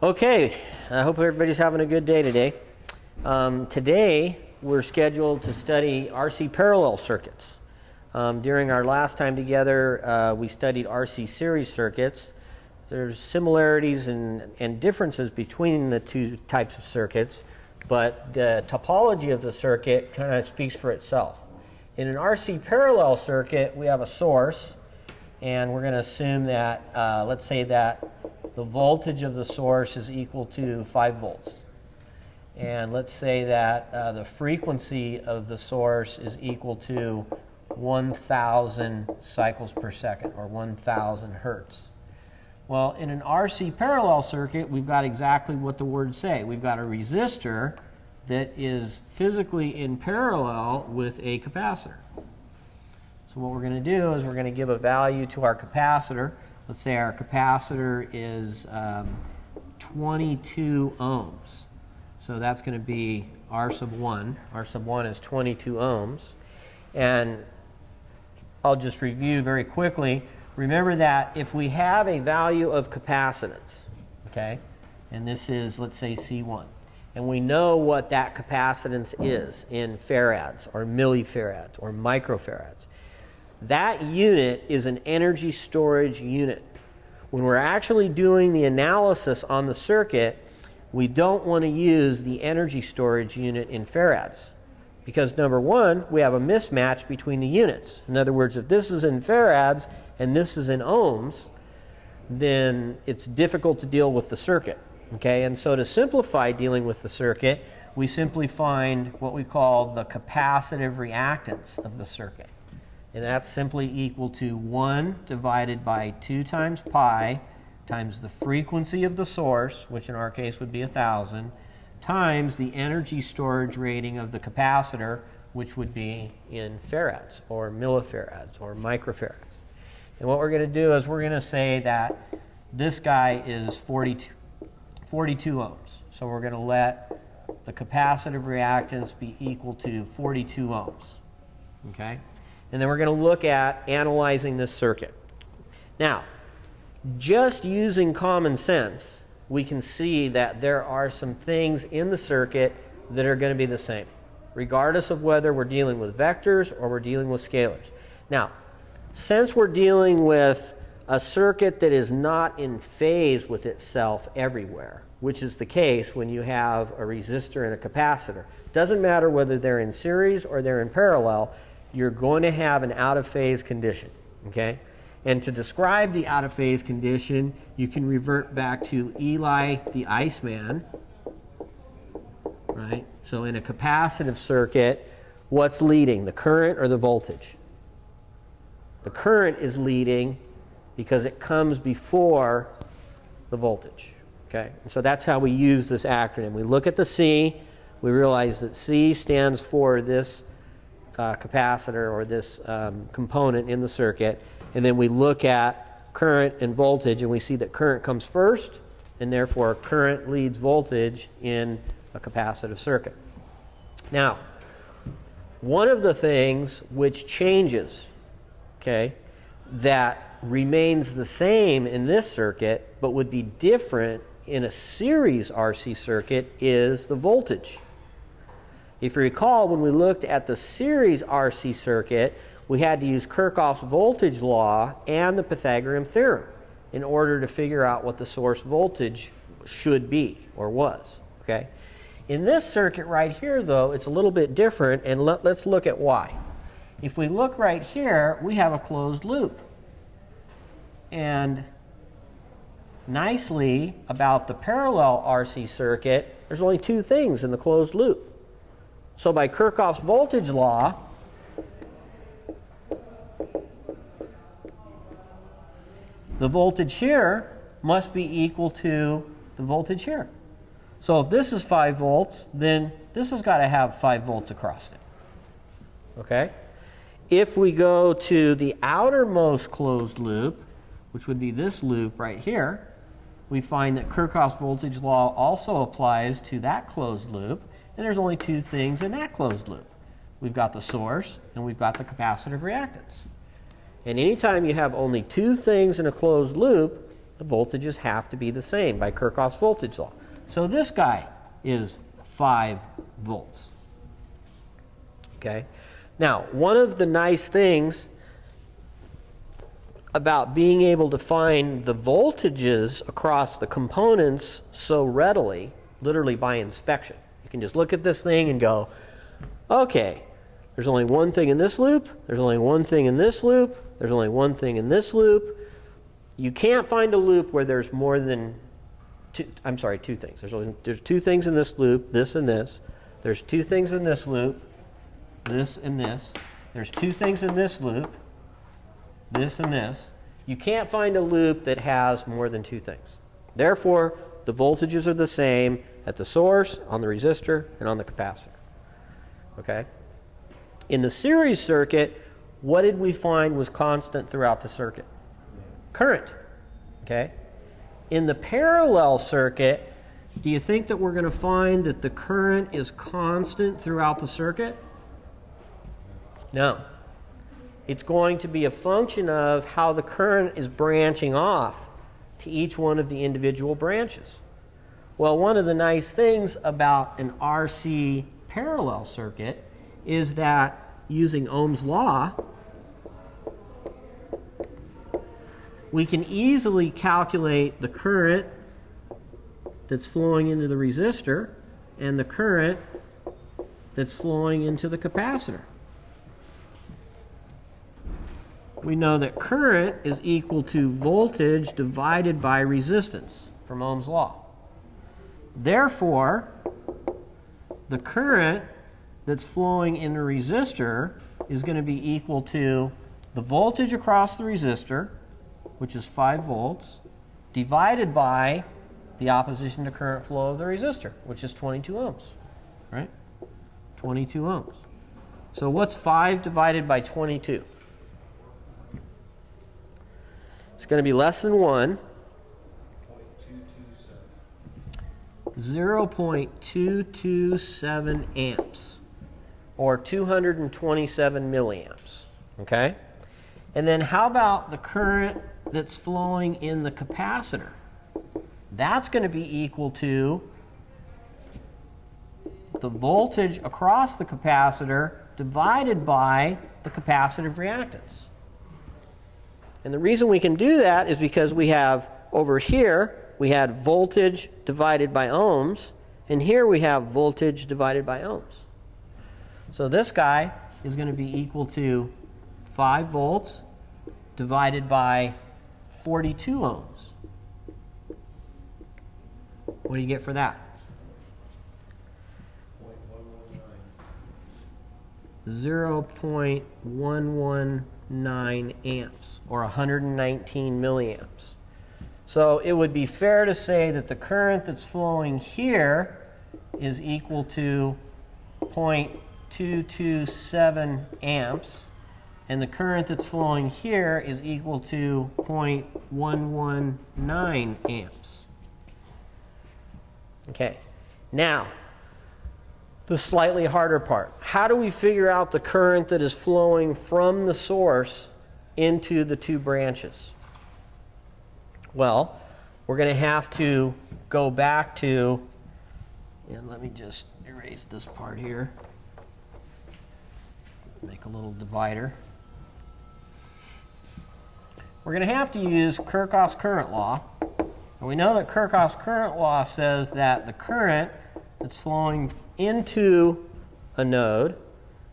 Okay, I hope everybody's having a good day today. Today we're scheduled to study RC parallel circuits. During our last time together, we studied RC series circuits. There's similarities and differences between the two types of circuits, but the topology of the circuit kind of speaks for itself. In an RC parallel circuit, we have a source, and we're going to assume that, let's say that the voltage of the source is equal to 5 volts. And let's say that the frequency of the source is equal to 1,000 cycles per second, or 1,000 hertz. Well, in an RC parallel circuit, we've got exactly what the words say. We've got a resistor that is physically in parallel with a capacitor. So what we're going to do is we're going to give a value to our capacitor. Let's say our capacitor is 22 ohms. So that's going to be R sub 1. R sub 1 is 22 ohms. And I'll just review very quickly. Remember that if we have a value of capacitance, okay, and this is, let's say, C1, and we know what that capacitance is in farads or millifarads or microfarads, that unit is an energy storage unit. When we're actually doing the analysis on the circuit, we don't want to use the energy storage unit in farads. Because number one, we have a mismatch between the units. In other words, if this is in farads and this is in ohms, then it's difficult to deal with the circuit. Okay? And so to simplify dealing with the circuit, we simply find what we call the capacitive reactance of the circuit. And that's simply equal to 1 divided by 2 times pi times the frequency of the source, which in our case would be 1,000, times the energy storage rating of the capacitor, which would be in farads or millifarads or microfarads. And what we're going to do is we're going to say that this guy is 42 ohms. So we're going to let the capacitive reactance be equal to 42 ohms. Okay? And then we're going to look at analyzing this circuit. Now, just using common sense, we can see that there are some things in the circuit that are going to be the same, regardless of whether we're dealing with vectors or we're dealing with scalars. Now, since we're dealing with a circuit that is not in phase with itself everywhere, which is the case when you have a resistor and a capacitor, doesn't matter whether they're in series or they're in parallel, you're going to have an out-of-phase condition, okay? And to describe the out-of-phase condition, you can revert back to Eli the Iceman, right? So in a capacitive circuit, what's leading, the current or the voltage? The current is leading because it comes before the voltage, okay? And so that's how we use this acronym. We look at the C, we realize that C stands for this capacitor or this component in the circuit, and then we look at current and voltage, and we see that current comes first, and therefore current leads voltage in a capacitive circuit. Now, one of the things which changes, okay, that remains the same in this circuit but would be different in a series RC circuit is the voltage. If you recall, when we looked at the series RC circuit, we had to use Kirchhoff's voltage law and the Pythagorean theorem in order to figure out what the source voltage should be or was. Okay? In this circuit right here, though, it's a little bit different, and let's look at why. If we look right here, we have a closed loop. And nicely about the parallel RC circuit, there's only 2 things in the closed loop. So by Kirchhoff's voltage law, the voltage here must be equal to the voltage here. So if this is 5 volts, then this has got to have 5 volts across it. Okay? If we go to the outermost closed loop, which would be this loop right here, we find that Kirchhoff's voltage law also applies to that closed loop. And there's only 2 things in that closed loop. We've got the source and we've got the capacitive reactance. And anytime you have only 2 things in a closed loop, the voltages have to be the same by Kirchhoff's voltage law. So this guy is 5 volts. Okay? Now, one of the nice things about being able to find the voltages across the components so readily, literally by inspection. You can just look at this thing and go, okay, there's only one thing in this loop, there's only one thing in this loop, there's only one thing in this loop. You can't find a loop where there's more than two things. There's 2 things in this loop, this and this. There's 2 things in this loop, this and this. There's 2 things in this loop, this and this. You can't find a loop that has more than 2 things. Therefore, the voltages are the same at the source, on the resistor, and on the capacitor. Okay? In the series circuit, what did we find was constant throughout the circuit? Current. Okay? In the parallel circuit, do you think that we're going to find that the current is constant throughout the circuit? No. It's going to be a function of how the current is branching off to each one of the individual branches. Well, one of the nice things about an RC parallel circuit is that using Ohm's law, we can easily calculate the current that's flowing into the resistor and the current that's flowing into the capacitor. We know that current is equal to voltage divided by resistance from Ohm's law. Therefore, the current that's flowing in the resistor is going to be equal to the voltage across the resistor, which is 5 volts, divided by the opposition to current flow of the resistor, which is 22 ohms, right? 22 ohms. So what's 5 divided by 22? It's going to be less than 1. 0.227 amps, or 227 milliamps. Okay? And then how about the current that's flowing in the capacitor? That's going to be equal to the voltage across the capacitor divided by the capacitive reactance. And the reason we can do that is because we have, over here, we had voltage divided by ohms, and here we have voltage divided by ohms. So this guy is going to be equal to 5 volts divided by 42 ohms. What do you get for that? 0.119 amps, or 119 milliamps. So it would be fair to say that the current that's flowing here is equal to 0.227 amps, and the current that's flowing here is equal to 0.119 amps. Okay, now the slightly harder part. How do we figure out the current that is flowing from the source into the 2 branches? Well, we're going to have to go back to, and let me just erase this part here. Make a little divider. We're going to have to use Kirchhoff's current law. And we know that Kirchhoff's current law says that the current that's flowing into a node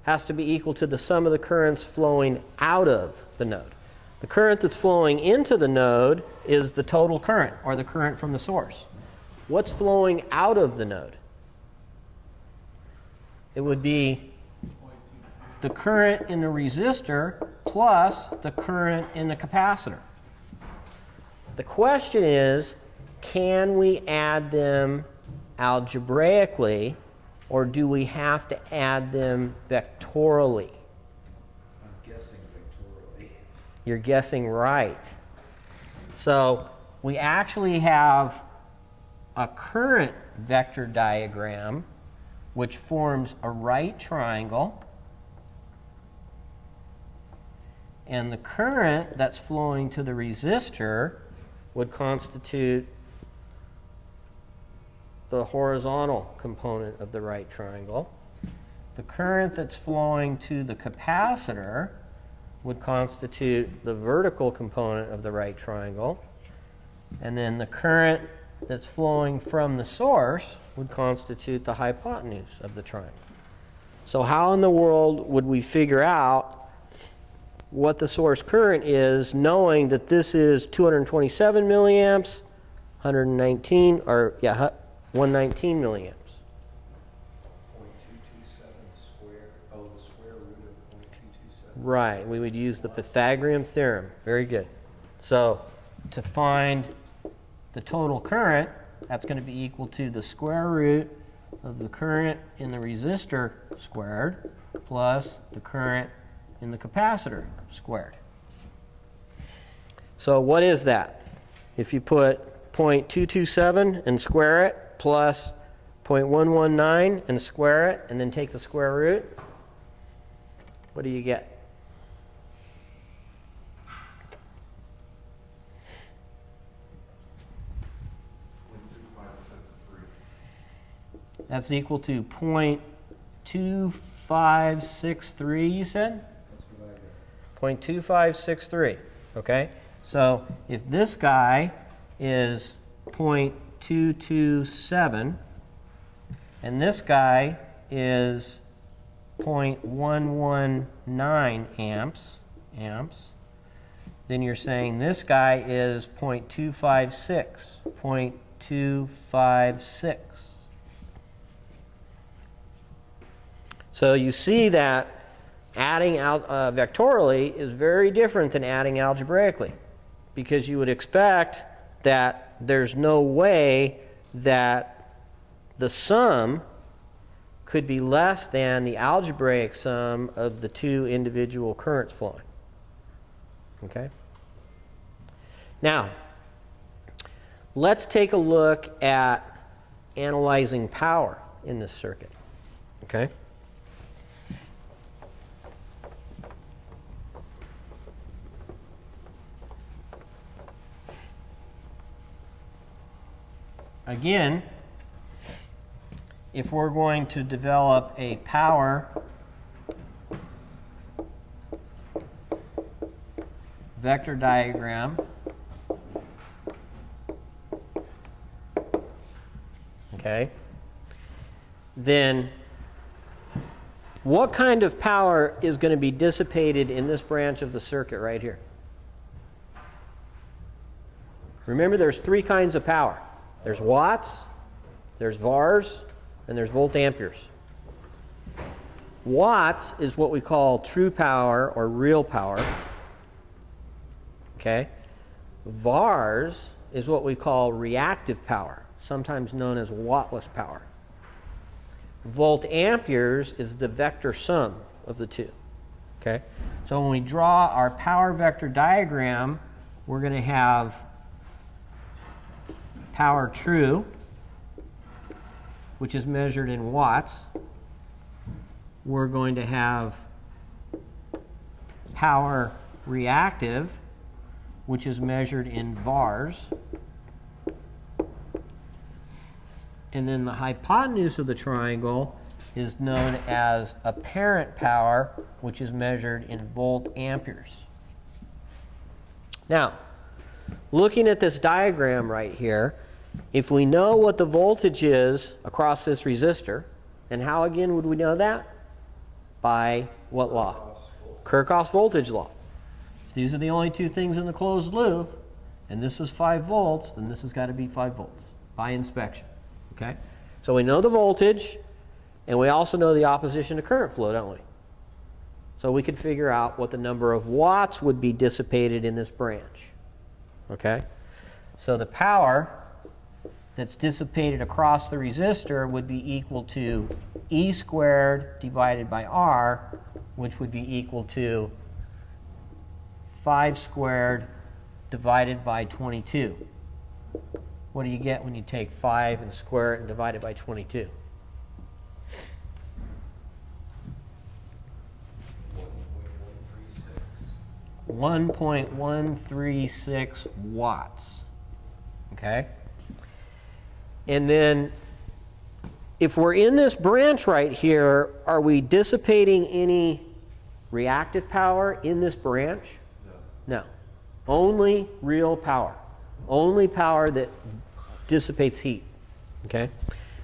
has to be equal to the sum of the currents flowing out of the node. The current that's flowing into the node is the total current, or the current from the source. What's flowing out of the node? It would be the current in the resistor plus the current in the capacitor. The question is, can we add them algebraically, or do we have to add them vectorially? I'm guessing vectorially. You're guessing right. So we actually have a current vector diagram which forms a right triangle, and the current that's flowing to the resistor would constitute the horizontal component of the right triangle. The current that's flowing to the capacitor would constitute the vertical component of the right triangle. And then the current that's flowing from the source would constitute the hypotenuse of the triangle. So how in the world would we figure out what the source current is, knowing that this is 227 milliamps, 119, or 119 milliamps? 0.227 squared. Oh, the square root of 0.227. Right, we would use the Pythagorean theorem. Very good. So to find the total current, that's going to be equal to the square root of the current in the resistor squared plus the current in the capacitor squared. So what is that? If you put 0.227 and square it plus 0.119 and square it and then take the square root, what do you get? That's equal to 0.2563, you said? That's what I got. 0.2563, okay? So if this guy is 0.227 and this guy is 0.119 amps, then you're saying this guy is 0.256. So you see that adding out vectorially is very different than adding algebraically, because you would expect that there's no way that the sum could be less than the algebraic sum of the two individual currents flowing. Okay? Now, let's take a look at analyzing power in this circuit. Okay? Again, if we're going to develop a power vector diagram, okay, then what kind of power is going to be dissipated in this branch of the circuit right here? Remember, there's three kinds of power. There's watts, there's vars, and there's volt amperes. Watts is what we call true power or real power. Okay? Vars is what we call reactive power, sometimes known as wattless power. Volt amperes is the vector sum of the two. Okay? So when we draw our power vector diagram, we're going to have power true, which is measured in watts. We're going to have power reactive, which is measured in vars. And then the hypotenuse of the triangle is known as apparent power, which is measured in volt amperes. Now, looking at this diagram right here, if we know what the voltage is across this resistor, and how again would we know that? By what law? Kirchhoff's voltage law. If these are the only two things in the closed loop, and this is 5 volts, then this has got to be 5 volts by inspection. Okay? So we know the voltage, and we also know the opposition to current flow, don't we? So we could figure out what the number of watts would be dissipated in this branch. Okay? So the power that's dissipated across the resistor would be equal to E squared divided by R, which would be equal to 5 squared divided by 22. What do you get when you take 5 and square it and divide it by 22? 1.136 watts. Okay? And then if we're in this branch right here, are we dissipating any reactive power in this branch? No. Only real power. Only power that dissipates heat. Okay?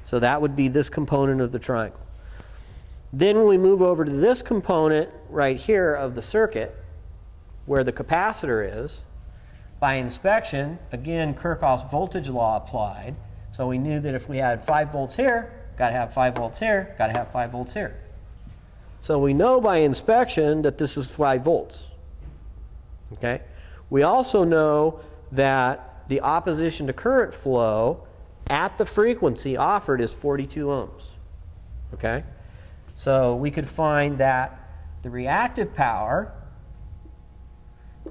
So that would be this component of the triangle. Then when we move over to this component right here of the circuit, where the capacitor is, by inspection, again, Kirchhoff's voltage law applied. So we knew that if we had 5 volts here, got to have 5 volts here, got to have 5 volts here. So we know by inspection that this is 5 volts. Okay? We also know that the opposition to current flow at the frequency offered is 42 ohms. Okay? So we could find that the reactive power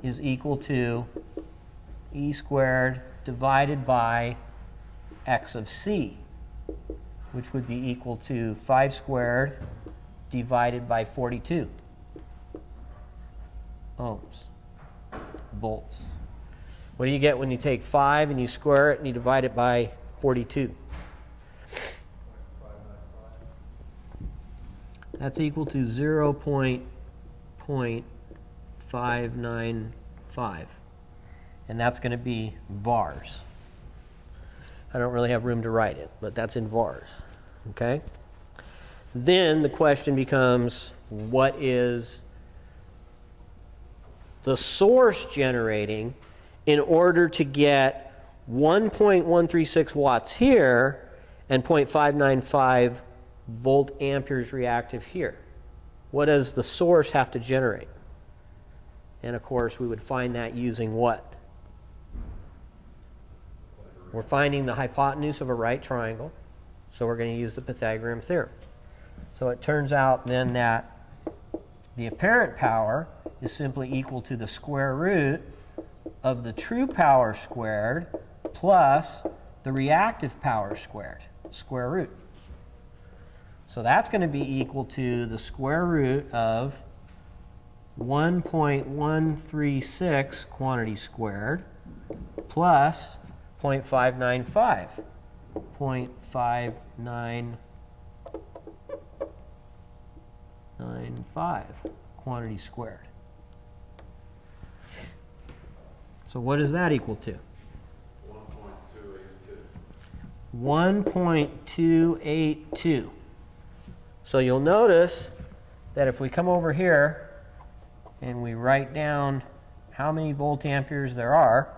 is equal to E squared divided by X of C, which would be equal to 5 squared divided by 42 ohms, volts. What do you get when you take 5 and you square it and you divide it by 42? That's equal to 0.595. And that's going to be VARs. I don't really have room to write it, but that's in VARs. Okay? Then the question becomes, what is the source generating in order to get 1.136 watts here and 0.595 volt amperes reactive here? What does the source have to generate? And of course, we would find that using what? We're finding the hypotenuse of a right triangle, so we're going to use the Pythagorean theorem. So it turns out then that the apparent power is simply equal to the square root of the true power squared plus the reactive power squared, square root. So that's going to be equal to the square root of 1.136 quantity squared plus 0.595. 0.595 quantity squared. So what is that equal to? 1.282. So you'll notice that if we come over here and we write down how many volt amperes there are,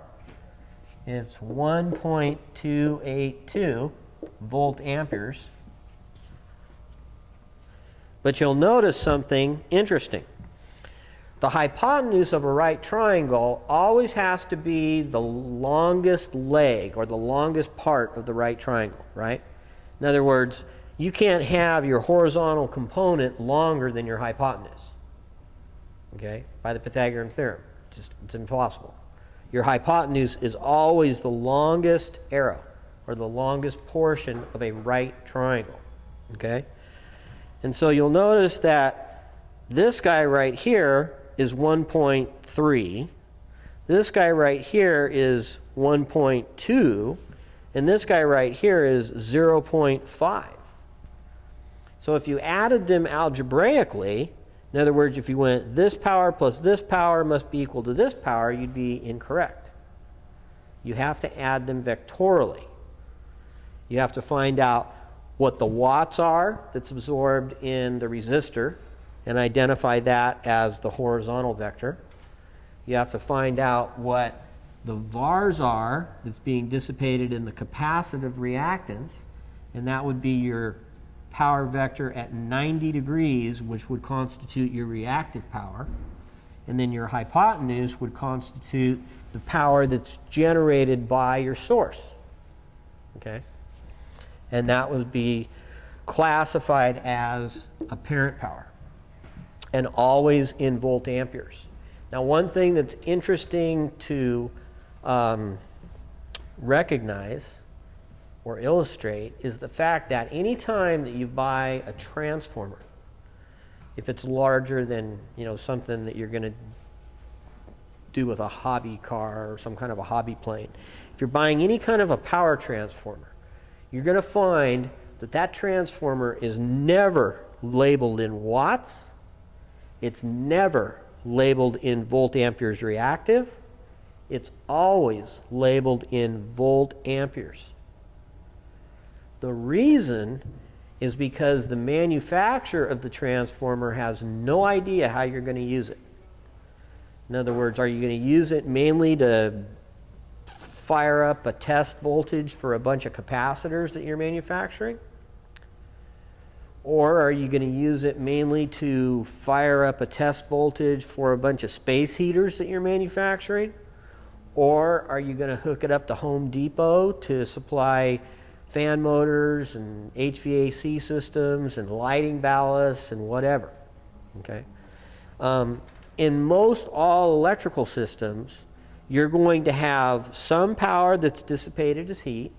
it's 1.282 volt amperes. But you'll notice something interesting. The hypotenuse of a right triangle always has to be the longest leg or the longest part of the right triangle, right? In other words, you can't have your horizontal component longer than your hypotenuse, okay, by the Pythagorean theorem. It's impossible. Your hypotenuse is always the longest arrow or the longest portion of a right triangle, okay? And so you'll notice that this guy right here is 1.3. This guy right here is 1.2. And this guy right here is 0.5. So if you added them algebraically, in other words, if you went this power plus this power must be equal to this power, you'd be incorrect. You have to add them vectorially. You have to find out what the watts are that's absorbed in the resistor and identify that as the horizontal vector. You have to find out what the VARs are that's being dissipated in the capacitive reactance, and that would be your power vector at 90 degrees, which would constitute your reactive power. And then your hypotenuse would constitute the power that's generated by your source. Okay? And that would be classified as apparent power, and always in volt amperes. Now, one thing that's interesting to recognize or illustrate is the fact that any time that you buy a transformer, if it's larger than something that you're going to do with a hobby car or some kind of a hobby plane. If you're buying any kind of a power transformer, you're going to find that that transformer is never labeled in watts. It's never labeled in volt amperes reactive. It's always labeled in volt amperes. The reason is because the manufacturer of the transformer has no idea how you're going to use it. In other words, are you going to use it mainly to fire up a test voltage for a bunch of capacitors that you're manufacturing? Or are you going to use it mainly to fire up a test voltage for a bunch of space heaters that you're manufacturing? Or are you going to hook it up to Home Depot to supply fan motors and HVAC systems and lighting ballasts and whatever? Okay. In most all electrical systems, you're going to have some power that's dissipated as heat,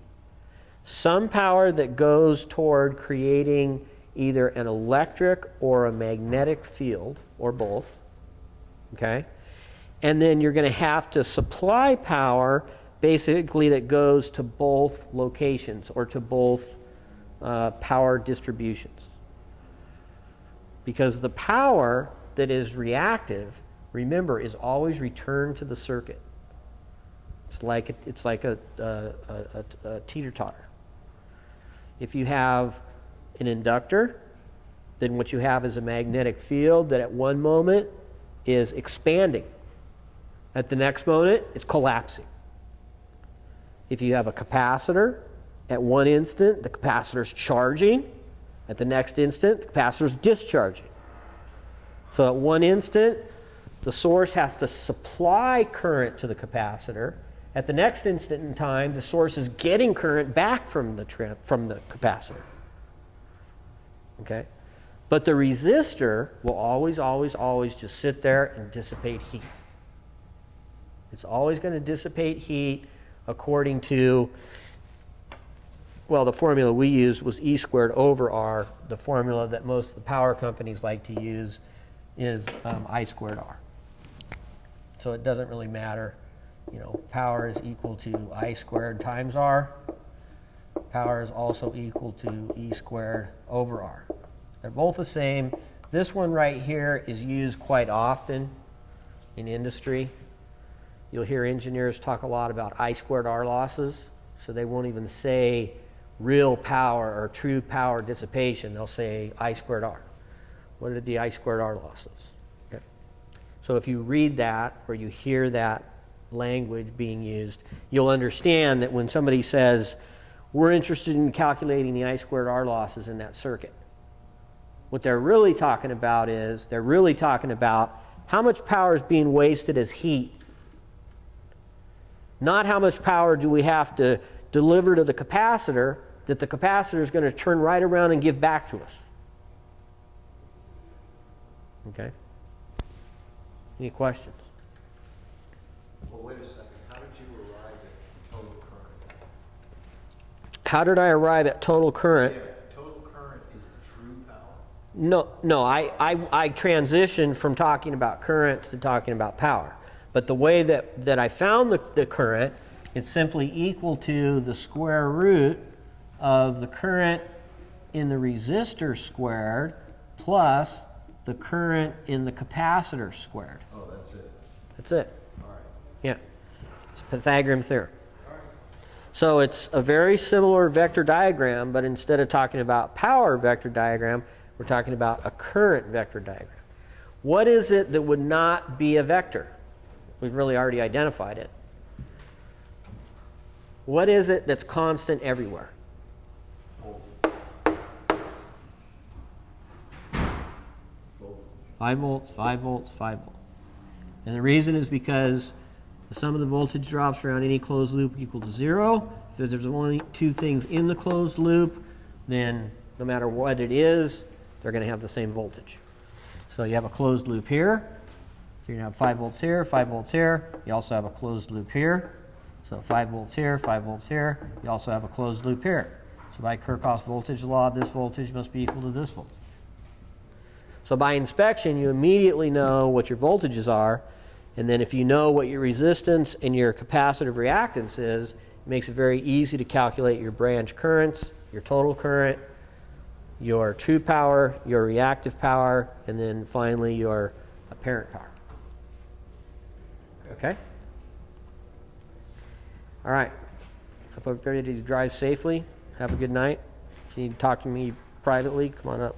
some power that goes toward creating either an electric or a magnetic field, or both, okay? And then you're going to have to supply power basically that goes to both locations or to both power distributions. Because the power that is reactive, remember, is always returned to the circuit. It's like a teeter-totter. If you have an inductor, then what you have is a magnetic field that at one moment is expanding. At the next moment, it's collapsing. If you have a capacitor, at one instant, the capacitor's charging. At the next instant, the capacitor's discharging. So at one instant, the source has to supply current to the capacitor. At the next instant in time, the source is getting current back from the capacitor. Okay? But the resistor will always, always, always just sit there and dissipate heat. It's always going to dissipate heat according to, well, the formula we used was E squared over R. The formula that most of the power companies like to use is I squared R. So it doesn't really matter. You know, power is equal to I squared times R. Power is also equal to E squared over R. They're both the same. This one right here is used quite often in industry. You'll hear engineers talk a lot about I squared R losses, so they won't even say real power or true power dissipation. They'll say I squared R. What are the I squared R losses? Okay. So if you read that or you hear that language being used, you'll understand that when somebody says, we're interested in calculating the I squared R losses in that circuit, what they're really talking about is, they're really talking about how much power is being wasted as heat. Not how much power do we have to deliver to the capacitor that the capacitor is going to turn right around and give back to us. Okay? Any questions? Well, wait a second. How did you arrive at total current? How did I arrive at total current? Yeah, total current is the true power. No, I transitioned from talking about current to talking about power. But the way that I found the current, it's simply equal to the square root of the current in the resistor squared plus the current in the capacitor squared. Oh, that's it. That's it. All right. Yeah. It's Pythagorean theorem. So it's a very similar vector diagram, but instead of talking about power vector diagram, we're talking about a current vector diagram. What is it that would not be a vector? We've really already identified it. What is it that's constant everywhere? 5 volts, 5 volts, 5 volts. And the reason is because the sum of the voltage drops around any closed loop equal to 0. If there's only two things in the closed loop, then no matter what it is, they're going to have the same voltage. So you have a closed loop here. So you're going to have 5 volts here, 5 volts here. You also have a closed loop here. So 5 volts here, 5 volts here. You also have a closed loop here. So by Kirchhoff's voltage law, this voltage must be equal to this voltage. So by inspection, you immediately know what your voltages are. And then if you know what your resistance and your capacitive reactance is, it makes it very easy to calculate your branch currents, your total current, your true power, your reactive power, and then finally your apparent power. Okay? All right. Hope everybody to drive safely. Have a good night. If you need to talk to me privately, come on up.